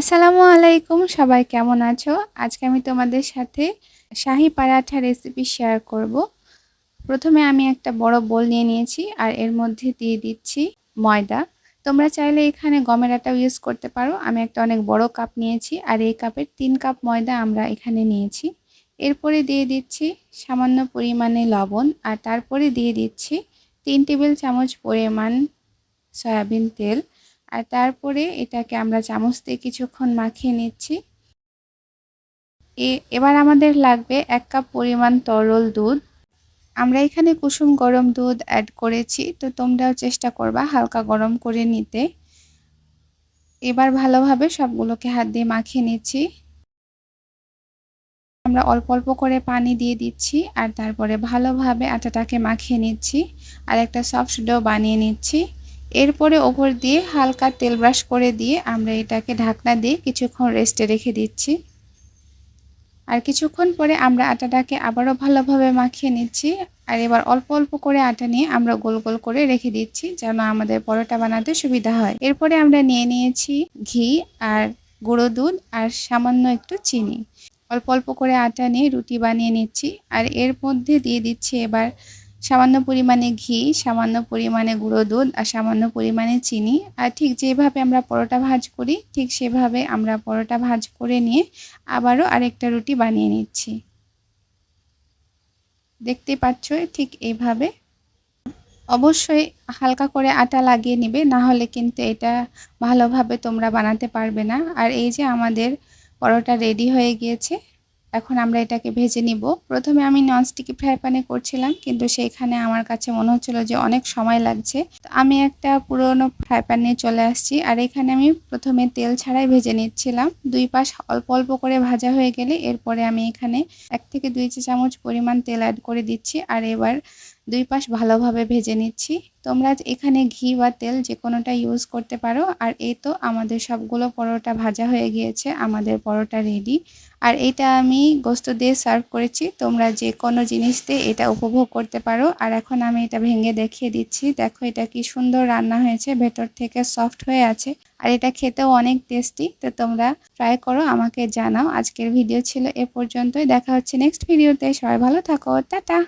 আসসালামু আলাইকুম, সবাই কেমন আছো? আজকে আমি তোমাদের সাথে শাহী পরাঠা রেসিপি শেয়ার করব। প্রথমে আমি একটা বড় বোল নিয়ে নিয়েছি আর এর মধ্যে দিয়ে দিচ্ছি ময়দা। তোমরা চাইলে এখানে গমের আটাও ইউজ করতে পারো। আমি একটা অনেক বড় কাপ নিয়েছি আর এই কাপের 3 কাপ ময়দা আমরা এখানে নিয়েছি। এরপরে দিয়ে দিচ্ছি সামান্য পরিমাণে লবণ আর তারপরে দিয়ে দিচ্ছি 3 টেবিল চামচ পরিমাণ সয়াবিন তেল। আর তারপরে এটাকে আমরা চামচ দিয়ে কিছুক্ষণ মাখিয়ে নিচ্ছি। এবার আমাদের লাগবে 1 কাপ পরিমাণ তরল দুধ। আমরা এখানে কুসুম গরম দুধ অ্যাড করেছি, তো তোমরাও চেষ্টা করবা হালকা গরম করে নিতে। এবার ভালোভাবে সবগুলোকে হাত দিয়ে মাখিয়ে নিচ্ছি। আমরা অল্প অল্প করে পানি দিয়ে দিচ্ছি আর তারপরে ভালোভাবে আটাটাকে মাখিয়ে নিচ্ছি আর একটা সফট ডো বানিয়ে নিচ্ছি। এরপরে ওপর দিয়ে হালকা তেল ব্রাশ করে দিয়ে আমরা এটাকে ঢাকনা দিয়ে কিছুক্ষণ রেস্টে রেখে দিচ্ছি। আর কিছুক্ষণ পরে আমরা আটাটাকে আবারও ভালোভাবে মাখিয়ে নিচ্ছি আর এবার অল্প অল্প করে আটা নিয়ে আমরা গোল গোল করে রেখে দিচ্ছি যেন আমাদের পরোটা বানাতে সুবিধা হয়। এরপরে আমরা নিয়ে নিয়েছি ঘি আর গুঁড়ো দুধ আর সামান্য একটু চিনি। অল্প অল্প করে আটা নিয়ে রুটি বানিয়ে নিচ্ছি আর এর মধ্যে দিয়ে দিচ্ছি এবার সামান্য পরিমাণে ঘি, সামান্য পরিমাণে গুঁড়ো দুধ আর সামান্য পরিমাণে চিনি। আর ঠিক যেভাবে আমরা পরোটা ভাজ করি ঠিক সেভাবে আমরা পরোটা ভাজ করে নিয়ে আবারও আরেকটা রুটি বানিয়ে নিচ্ছি। দেখতে পাচ্ছ ঠিক এইভাবে। অবশ্যই হালকা করে আটা লাগিয়ে নিবে, না হলে কিন্তু এটা ভালোভাবে তোমরা বানাতে পারবে না। আর এই যে আমাদের পরোটা রেডি হয়ে গিয়েছে। এখন আমরা এটাকে ভেজে নিব। প্রথমে আমি ননস্টিকি ফ্রাই প্যানে করছিলাম, কিন্তু সেইখানে আমার কাছে মনে হচ্ছিল যে অনেক সময় লাগছে। তো আমি একটা পুরনো ফ্রাই প্যান নিয়ে চলে আসছি আর এখানে আমি প্রথমে তেল ছাড়াই ভেজে নিচ্ছিলাম। দুই পাশ অল্প অল্প করে ভাজা হয়ে গেলে এরপরে আমি এখানে 1 থেকে 2 চা চামচ পরিমাণ তেল অ্যাড করে দিচ্ছি আর এবার দুই পাশ ভালোভাবে ভেজে নিচ্ছি। তোমরা এখানে ঘি বা তেল যে কোনোটা ইউজ করতে পারো। আর এই তো আমাদের সবগুলো পরোটা ভাজা হয়ে গিয়েছে, আমাদের পরোটা রেডি। আর এটা আমি গোস্ত দিয়ে সার্ভ করেছি, তোমরা যে কোনো জিনিস দিয়ে এটা উপভোগ করতে পারো। আর এখন আমি এটা ভেঙে দেখিয়ে দিচ্ছি, দেখো এটা কি সুন্দর রান্না হয়েছে, ভেতর থেকে সফট হয়ে আছে আর এটা খেতেও অনেক টেস্টি। তো তোমরা ট্রাই করো, আমাকে জানাও। আজকের ভিডিও ছিল এ পর্যন্তই, দেখা হচ্ছে নেক্সট ভিডিওতে। সবাই ভালো থাকো, টাটা।